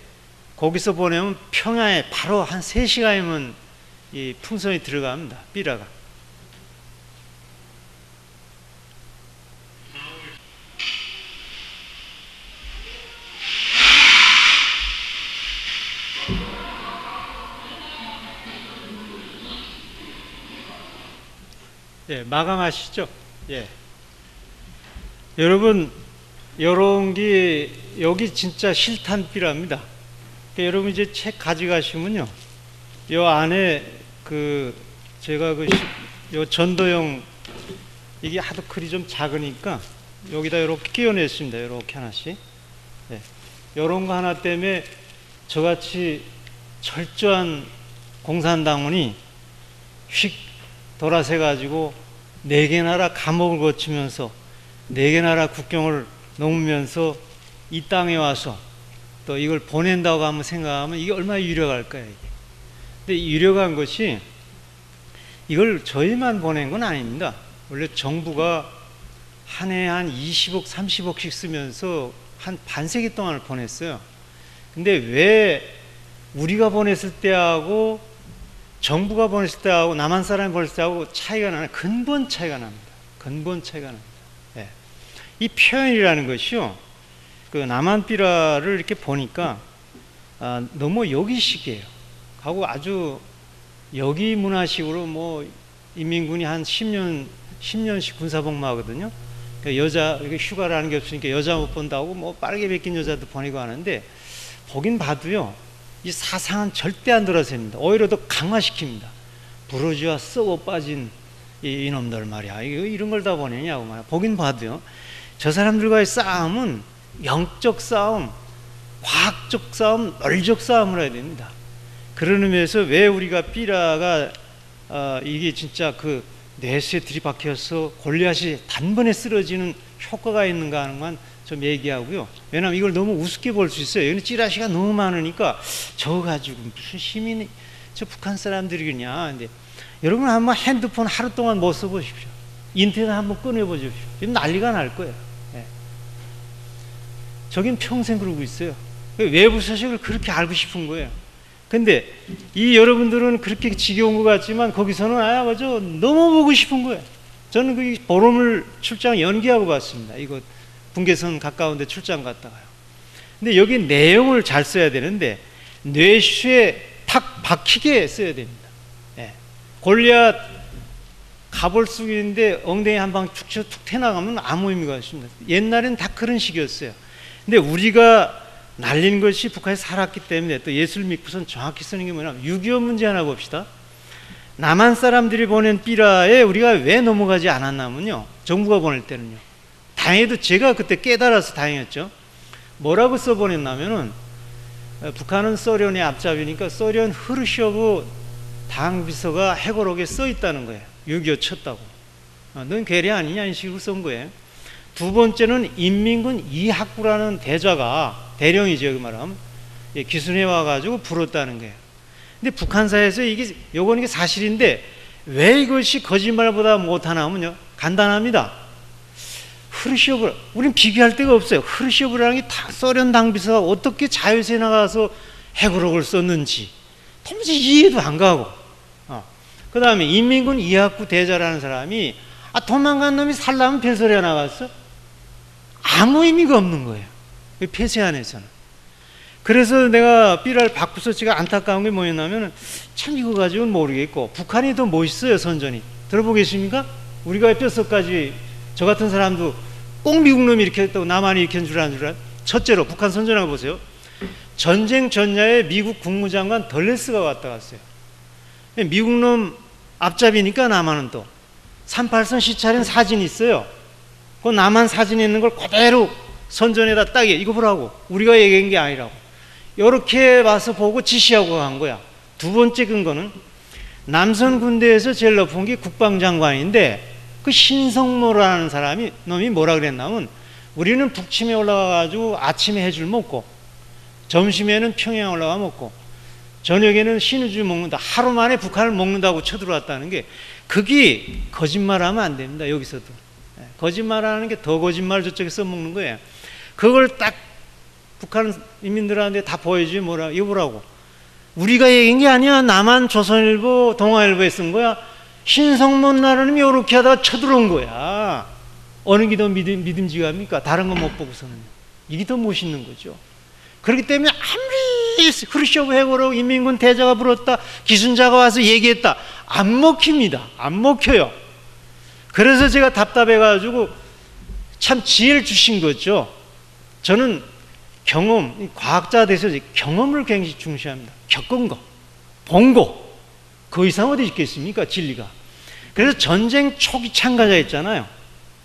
거기서 보내면 평야에 바로 한 3시간이면 이 풍선이 들어갑니다. 삐라가. 예, 마감하시죠. 예. 여러분, 요런 게 여기 진짜 실탄비랍니다. 그러니까 여러분 이제 책 가져가시면요, 요 안에 제가 요 전도용 이게 하도 글이 좀 작으니까 여기다 이렇게 끼워냈습니다. 이렇게 하나씩. 예. 요런 거 하나 때문에 저같이 철저한 공산당원이 휙 돌아서 가지고 4개 나라 감옥을 거치면서 4개 나라 국경을 넘으면서 이 땅에 와서 또 이걸 보낸다고 한번 생각하면 이게 얼마나 유력할까요? 이게. 근데 유력한 것이 이걸 저희만 보낸 건 아닙니다. 원래 정부가 한 해에 한 20억, 30억씩 쓰면서 한 반세기 동안을 보냈어요. 근데 왜 우리가 보냈을 때하고 정부가 보냈을 때하고 남한 사람이 보냈을 때하고 차이가 나는 근본 차이가 납니다. 근본 차이가 납니다. 예. 이 표현이라는 것이요, 남한 삐라를 이렇게 보니까 너무 여기식이에요. 하고 아주 여기 문화식으로 뭐 인민군이 한 10년씩 군사복무하거든요. 여자 이렇게 휴가라는 게 없으니까 여자 못 본다고 뭐 빠르게 베낀 여자도 보내고 하는데 보긴 봐도요, 이 사상은 절대 안 들어섭니다. 오히려 더 강화시킵니다. 부르주아 썩어 빠진 이놈들 말이야. 이런 걸 다 보내냐고 말이야. 보긴 봐도요, 저 사람들과의 싸움은 영적 싸움, 과학적 싸움, 널적 싸움을 해야 됩니다. 그런 의미에서 왜 우리가 삐라가 이게 진짜 뇌수에 들이박혀서 골리앗이 단번에 쓰러지는 효과가 있는가 하는 건 좀 얘기하고요. 왜냐하면 이걸 너무 우습게 볼 수 있어요. 여기 찌라시가 너무 많으니까 저거 가지고 무슨 시민이 저 북한 사람들이냐. 근데 여러분 한번 핸드폰 하루 동안 못 써보십시오. 인터넷 한번 꺼내보십시오. 지금 난리가 날 거예요. 네. 저긴 평생 그러고 있어요. 외부 소식을 그렇게 알고 싶은 거예요. 근데 이 여러분들은 그렇게 지겨운 것 같지만 거기서는 그저 너무 보고 싶은 거예요. 저는 그 보름을 출장 연기하고 봤습니다. 이거 분계선 가까운데 출장 갔다가요. 근데 여기 내용을 잘 써야 되는데 뇌수에 탁 박히게 써야 됩니다. 예. 골리앗 갑을 쓰고 있는데 엉덩이 한 방 툭 튀어나가면 아무 의미가 없습니다. 옛날엔 다 그런 식이었어요. 근데 우리가 날린 것이 북한에 살았기 때문에 또 예수를 믿고선 정확히 쓰는 게 뭐냐면 6.25 문제 하나 봅시다. 남한 사람들이 보낸 삐라에 우리가 왜 넘어가지 않았냐면요, 정부가 보낼 때는요, 다행히도 제가 그때 깨달아서 다행이었죠. 뭐라고 써보냈냐면은 북한은 소련의 앞잡이니까 소련 흐르쇼브 당비서가 해고록에 써 있다는 거예요. 6.25 쳤다고. 넌 괴뢰 아니냐, 이 식으로 쓴 거예요. 두 번째는 인민군 이학구라는 대령이죠, 여기 말하면. 기순해 와가지고 불었다는 거예요. 근데 북한사에서 요거는 사실인데 왜 이것이 거짓말보다 못하냐면요, 간단합니다. 흐르시오브, 우린 비교할 데가 없어요. 흐르시오브라는 게 다 소련 당비서가 어떻게 자유세에 나가서 해고록을 썼는지 도무지 이해도 안 가고, 그 다음에 인민군 이학구 대자라는 사람이 도망간 놈이 살라면 별소리가 나갔어? 아무 의미가 없는 거예요, 폐쇄안에서는. 그래서 내가 삐라를 바꾸서 제가 안타까운 게 뭐였냐면, 참 이거 가지고는 모르겠고, 북한이 더 멋있어요, 선전이. 들어보겠습니까? 우리가 뼛속까지 저 같은 사람도 꼭 미국 놈이 이렇게 했다고 남한이 이렇게 한 줄 아는 줄 알아요? 첫째로 북한 선전하고 보세요. 전쟁 전야에 미국 국무장관 덜레스가 왔다 갔어요. 미국 놈 앞잡이니까 남한은 또 38선 시찰인 사진이 있어요. 그 남한 사진에 있는 걸 그대로 선전에다 따게, 이거 보라고, 우리가 얘기한 게 아니라고. 이렇게 와서 보고 지시하고 간 거야. 두 번째 근거는 남선 군대에서 제일 높은 게 국방장관인데, 그 신성모라는 놈이 뭐라 그랬냐면, 우리는 북침에 올라가가지고 아침에 해줄 먹고, 점심에는 평양 올라가 먹고, 저녁에는 신우주 먹는다. 하루 만에 북한을 먹는다고 쳐들어왔다는 게, 그게 거짓말하면 안 됩니다. 여기서도 거짓말하는 게 더 거짓말 저쪽에 써먹는 거예요. 그걸 딱 북한 인민들한테 다 보여주지 뭐라 이거 보라고. 우리가 얘기한 게 아니야. 남한 조선일보 동아일보에 쓴 거야. 신성문 나라님이 이렇게 하다가 쳐들어온 거야. 어느 게 더 믿음직합니까? 다른 거 못 보고서는. 이게 더 멋있는 거죠. 그렇기 때문에 아무리 흐르쇼프 해고라고 인민군 대자가 불었다, 기순자가 와서 얘기했다, 안 먹힙니다. 안 먹혀요. 그래서 제가 답답해가지고 참 지혜를 주신 거죠. 저는 경험, 과학자 돼서 경험을 굉장히 중시합니다. 겪은 거, 본 거, 그 이상 어디 있겠습니까? 진리가. 그래서 전쟁 초기 참가자 있잖아요.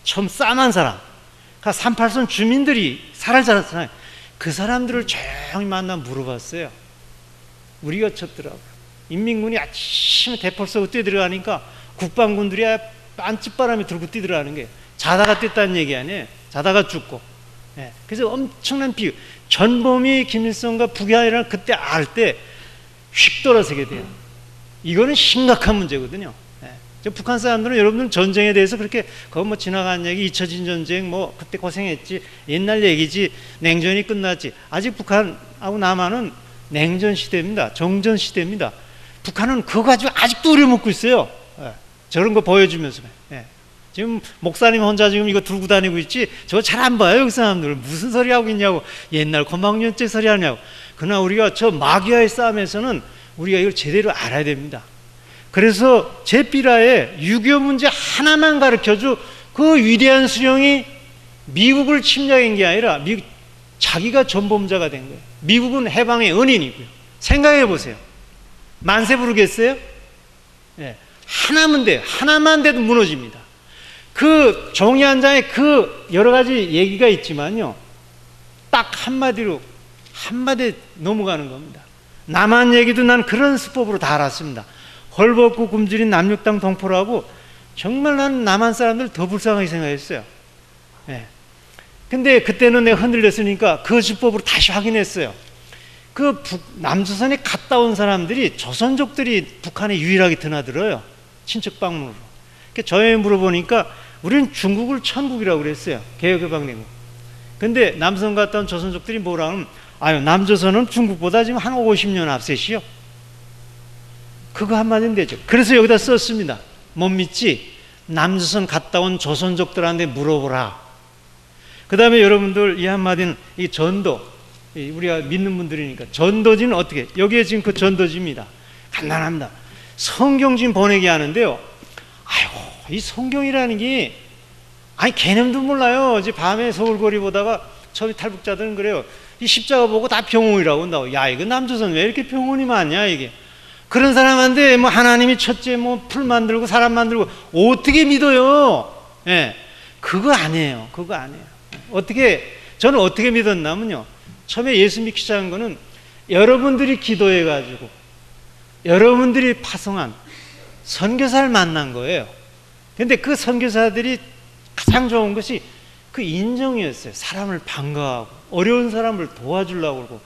처음 싸난 사람, 38선 주민들이 살아 살았잖아요. 그 사람들을 조용히 만나 물어봤어요. 우리가 쳤더라고요. 인민군이 아침에 대포 쏘고 뛰어들어가니까 국방군들이 빤찌바람에 들고 뛰어들어가는 게 자다가 뛰었다는 얘기 아니에요. 자다가 죽고. 예. 그래서 엄청난 비유. 전범이 김일성과 북한이랑 그때 알 때 휙 돌아서게 돼요. 이거는 심각한 문제거든요. 예. 저 북한 사람들은 여러분들 전쟁에 대해서 그렇게 그거 뭐 지나간 얘기, 잊혀진 전쟁, 뭐 그때 고생했지, 옛날 얘기지, 냉전이 끝났지. 아직 북한하고 남한은 냉전 시대입니다. 정전 시대입니다. 북한은 그거 가지고 아직도 우려먹고 있어요. 예. 저런 거 보여주면서. 예. 지금 목사님 혼자 지금 이거 들고 다니고 있지, 저거 잘 안 봐요. 여기 사람들 무슨 소리 하고 있냐고, 옛날 고막년째 소리 하냐고. 그러나 우리가 저 마귀와의 싸움에서는 우리가 이걸 제대로 알아야 됩니다. 그래서 제피라에 6.25 문제 하나만 가르쳐줘. 그 위대한 수령이 미국을 침략한 게 아니라 자기가 전범자가 된 거예요. 미국은 해방의 은인이고요. 생각해 보세요. 만세 부르겠어요? 네. 하나만 돼요. 하나만 돼도 무너집니다. 그 종이 한 장에 그 여러 가지 얘기가 있지만요, 딱 한마디 넘어가는 겁니다. 남한 얘기도 난 그런 수법으로 다 알았습니다. 헐벗고 굶주린 남육당 동포라고 정말 난 남한 사람들 더 불쌍하게 생각했어요. 예. 근데 그때는 내가 흔들렸으니까 그 수법으로 다시 확인했어요. 그 남조선에 갔다 온 사람들이 조선족들이 북한에 유일하게 드나들어요. 친척 방문으로. 저에 물어보니까 우리는 중국을 천국이라고 그랬어요. 개혁해방되고. 근데 남조선 갔다 온 조선족들이 뭐라 하면, 아유, 남조선은 중국보다 지금 한 50년 앞셋이요. 그거 한마디는 되죠. 그래서 여기다 썼습니다. 못 믿지? 남조선 갔다 온 조선족들한테 물어보라. 그 다음에 여러분들 이 한마디는 이 전도, 우리가 믿는 분들이니까 전도지는 어떻게, 여기에 지금 그 전도지입니다. 간단합니다. 성경진 보내기 하는데요. 아이고, 이 성경이라는 게, 아니 개념도 몰라요. 어제 밤에 서울거리 보다가 처음에 탈북자들은 그래요. 이 십자가 보고 다 병원이라고 한다고. 야, 이거 남조선 왜 이렇게 병원이 많냐 이게. 그런 사람한테 뭐 하나님이 첫째 뭐 풀 만들고 사람 만들고 어떻게 믿어요? 예, 그거 아니에요. 그거 아니에요. 어떻게, 저는 어떻게 믿었냐면요, 처음에 예수 믿기 시작한 거는 여러분들이 기도해 가지고 여러분들이 파송한 선교사를 만난 거예요. 근데 그 선교사들이 가장 좋은 것이 그 인정이었어요. 사람을 반가워하고 어려운 사람을 도와주려고 그러고.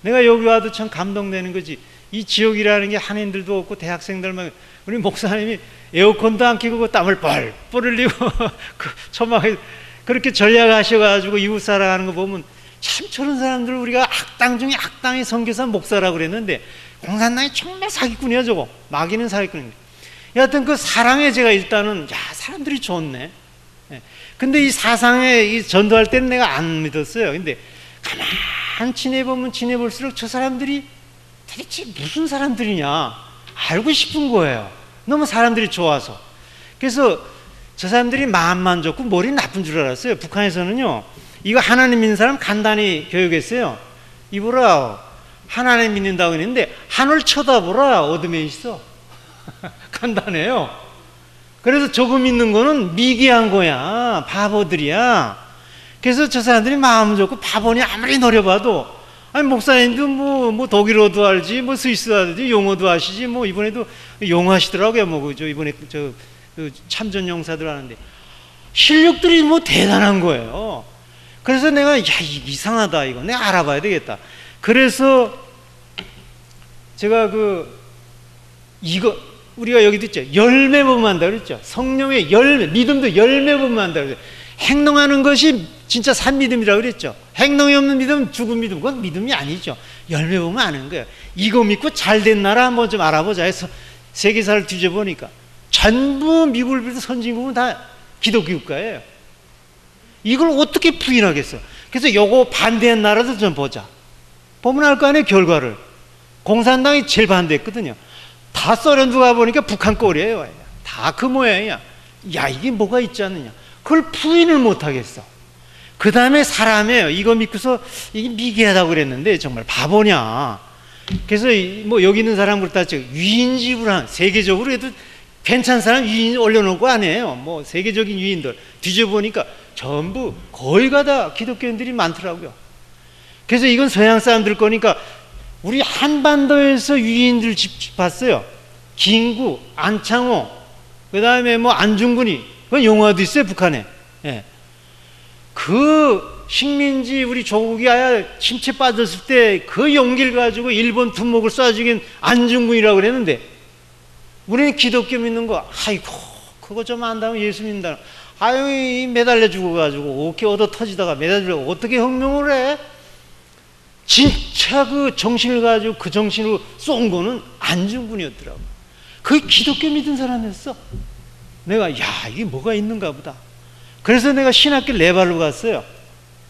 내가 여기 와도 참 감동되는 거지. 이 지역이라는 게 한인들도 없고 대학생들만, 우리 목사님이 에어컨도 안 켜고 땀을 뻘뻘 흘리고 그 초막에 그렇게 전략하셔가지고 이웃 사랑하는 거 보면 참 저런 사람들 우리가 악당 중에 악당의 선교사 목사라고 그랬는데 공산당이 정말 사기꾼이야 저거. 마귀는 사기꾼입니다. 여하튼 그 사랑에 제가 일단은 야, 사람들이 좋네. 근데 이 사상에 이 전도할 때는 내가 안 믿었어요. 근데 가만 지내보면 지내볼수록 저 사람들이 도대체 무슨 사람들이냐 알고 싶은 거예요. 너무 사람들이 좋아서. 그래서 저 사람들이 마음만 좋고 머리 나쁜 줄 알았어요. 북한에서는요, 이거 하나님 믿는 사람 간단히 교육했어요. 이보라, 하나님 믿는다고 했는데 하늘 쳐다보라, 어둠에 있어. 간단해요. 그래서 조금 믿는 거는 미개한 거야. 바보들이야. 그래서 저 사람들이 마음 좋고 바보니 아무리 노려봐도, 아니 목사님도 뭐 독일어도 알지, 뭐 스위스어 알지, 용어도 아시지, 뭐 이번에도 용어 하시더라고요. 뭐 그죠, 이번에 저 참전 용사들 하는데 실력들이 뭐 대단한 거예요. 그래서 내가 야, 이상하다 이거 내가 알아봐야 되겠다. 그래서 제가 이거 우리가 여기도 있죠. 열매 보면 한다 그랬죠. 성령의 열매, 믿음도 열매 보면 한다 그랬죠. 행동하는 것이 진짜 산믿음이라고 그랬죠. 행동이 없는 믿음, 죽은 믿음, 그건 믿음이 아니죠. 열매 보면 아는 거예요. 이거 믿고 잘된 나라 한번 좀 알아보자 해서 세계사를 뒤져보니까 전부 미국을 비롯해 선진국은 다 기독교 국가예요. 이걸 어떻게 부인하겠어? 그래서 요거 반대한 나라도 좀 보자. 보면 알 거 아니에요, 결과를. 공산당이 제일 반대했거든요. 다 소련 들어가 보니까 북한 꼴이에요. 다 그 모양이야. 야, 이게 뭐가 있지 않느냐. 그걸 부인을 못하겠어. 그 다음에 사람이에요. 이거 믿고서 이게 미개하다고 그랬는데 정말 바보냐. 그래서 뭐 여기 있는 사람들 다 유인지불한, 세계적으로 해도 괜찮은 사람 유인 올려놓을 거 아니에요. 뭐 세계적인 유인들 뒤져보니까 전부 거의가 다 기독교인들이 많더라고요. 그래서 이건 서양 사람들 거니까 우리 한반도에서 유인들 집 봤어요. 김구, 안창호, 그 다음에 뭐 안중근이, 그 영화도 있어요, 북한에. 예. 그 식민지 우리 조국이 아야 침체 빠졌을 때 그 용기를 가지고 일본 두목을 쏴 죽인 안중근이라고 그랬는데, 우리는 기독교 믿는 거, 아이고, 그거 좀 안다면 예수 믿는다. 아유, 매달려 죽어가지고, 어깨 얻어 터지다가 매달려, 어떻게 혁명을 해? 진짜 그 정신을 가지고 그 정신으로 쏜 거는 안중근이었더라고. 그 기독교 믿은 사람이었어. 내가, 야, 이게 뭐가 있는가 보다. 그래서 내가 신학교 레발로 갔어요.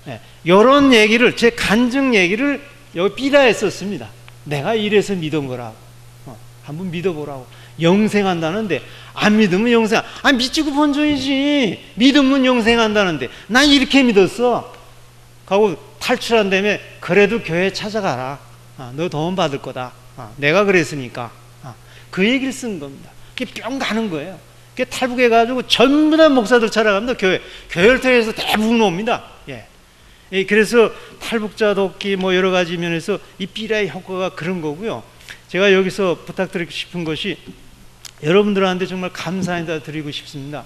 네, 이런 얘기를, 제 간증 얘기를 여기 삐라에 썼습니다. 내가 이래서 믿은 거라고. 한번 믿어보라고. 영생한다는데, 안 믿으면 영생, 믿지고 본전이지. 믿으면 영생한다는데, 난 이렇게 믿었어. 하고 탈출한 다음에, 그래도 교회 찾아가라. 너 도움 받을 거다. 내가 그랬으니까. 그 얘기를 쓴 겁니다. 그게 뿅 가는 거예요. 그게 탈북해가지고 전부 다 목사들 찾아갑니다. 교회를 통해서 대부분 옵니다. 예. 그래서 탈북자 돕기 뭐 여러 가지 면에서 이 삐라의 효과가 그런 거고요. 제가 여기서 부탁드리고 싶은 것이, 여러분들한테 정말 감사 인사 드리고 싶습니다.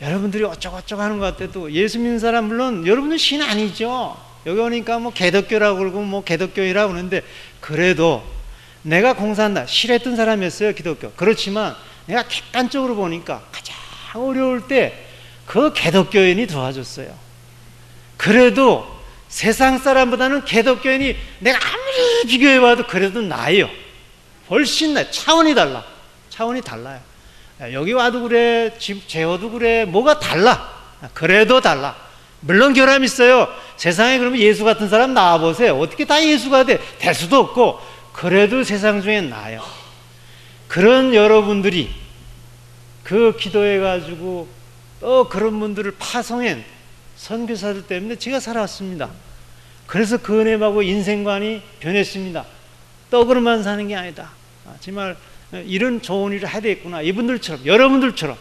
여러분들이 어쩌고저쩌고 하는 것 같아도 예수 믿는 사람, 물론 여러분은 신 아니죠. 여기 오니까 뭐 개덕교라고 그러고 뭐 개덕교이라고 그러는데, 그래도 내가 공산당 싫어했던 사람이었어요, 기독교. 그렇지만 내가 객관적으로 보니까 가장 어려울 때 그 개덕교인이 도와줬어요. 그래도 세상 사람보다는 개덕교인이 내가 아무리 비교해봐도 그래도 나아요. 훨씬 나아요. 차원이 달라. 차원이 달라요. 여기 와도 그래, 집 재워도 그래, 뭐가 달라. 그래도 달라. 물론 결함이 있어요. 세상에 그러면 예수 같은 사람 나와보세요. 어떻게 다 예수가 돼? 될 수도 없고. 그래도 세상 중엔 나아요. 그런 여러분들이 그 기도해가지고 또 그런 분들을 파송한 선교사들 때문에 제가 살아왔습니다. 그래서 그 은혜하고 인생관이 변했습니다. 떡으로만 사는 게 아니다. 정말 이런 좋은 일을 해야 되겠구나. 이분들처럼, 여러분들처럼.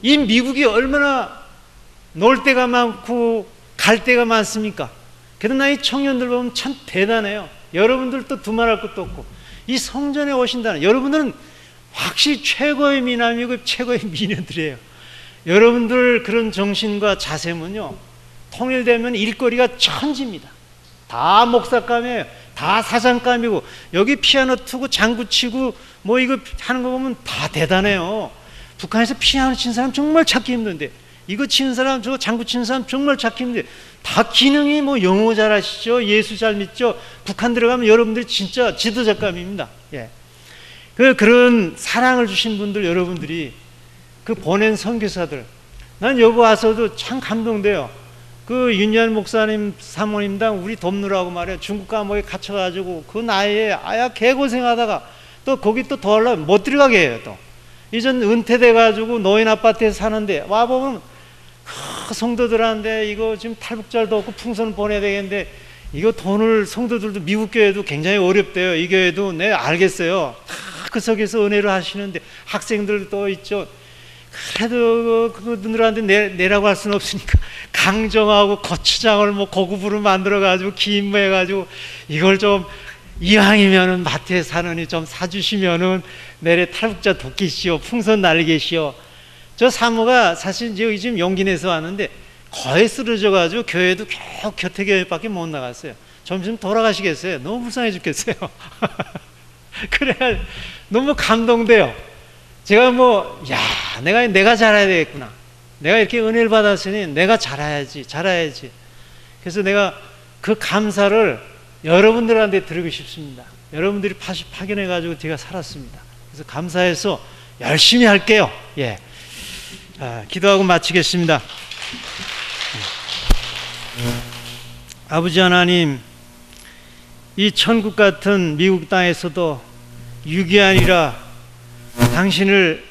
이 미국이 얼마나 놀 데가 많고 갈 데가 많습니까? 그러나 이 청년들 보면 참 대단해요. 여러분들도 두말할 것도 없고, 이 성전에 오신다는, 여러분들은 확실히 최고의 미남이고 최고의 미녀들이에요. 여러분들 그런 정신과 자세면요, 통일되면 일거리가 천지입니다. 다 목사감이에요. 다 사장감이고, 여기 피아노 트고 장구 치고 뭐 이거 하는 거 보면 다 대단해요. 북한에서 피아노 치는 사람 정말 찾기 힘든데, 이거 치는 사람, 저거 장구 치는 사람 정말 찾기 힘든데, 다 기능이 뭐 영어 잘하시죠, 예수 잘 믿죠. 북한 들어가면 여러분들이 진짜 지도자감입니다. 예. 그런 사랑을 주신 분들, 여러분들이 그 보낸 선교사들, 난 여기 와서도 참 감동돼요. 그 윤현 목사님 사모님당 우리 돕느라고 말이에요. 중국 감옥에 갇혀가지고 그 나이에 아야 개고생하다가 또 거기 또 더 하려면 못 들어가게 해요. 또 이전 은퇴돼가지고 노인 아파트에 사는데 와보면 성도들한테 이거 지금 탈북자도 없고 풍선 보내야 되겠는데, 이거 돈을, 성도들도 미국 교회도 굉장히 어렵대요. 이 교회도 네 알겠어요. 다 그 속에서 은혜를 하시는데, 학생들도 있죠. 그래도 그분들한테 내라고 할 수는 없으니까 강정하고 고추장을 뭐 고급으로 만들어가지고 기임해가지고 이걸 좀 이왕이면은 마트에 사느니 좀 사주시면은 내래 탈북자 돕기시오, 풍선 날개시오. 저 사모가 사실 여기 지금 용기 내서 왔는데 거의 쓰러져가지고 교회도 겨우 곁에교회밖에 못 나갔어요. 점심 돌아가시겠어요. 너무 불쌍해 죽겠어요. 그래 너무 감동돼요. 제가 뭐, 야, 내가 잘해야 되겠구나. 내가 이렇게 은혜를 받았으니 내가 잘해야지. 그래서 내가 그 감사를 여러분들한테 드리고 싶습니다. 여러분들이 파견해가지고 제가 살았습니다. 그래서 감사해서 열심히 할게요. 예. 기도하고 마치겠습니다. 아버지 하나님, 이 천국 같은 미국 땅에서도 유기한이라 당신을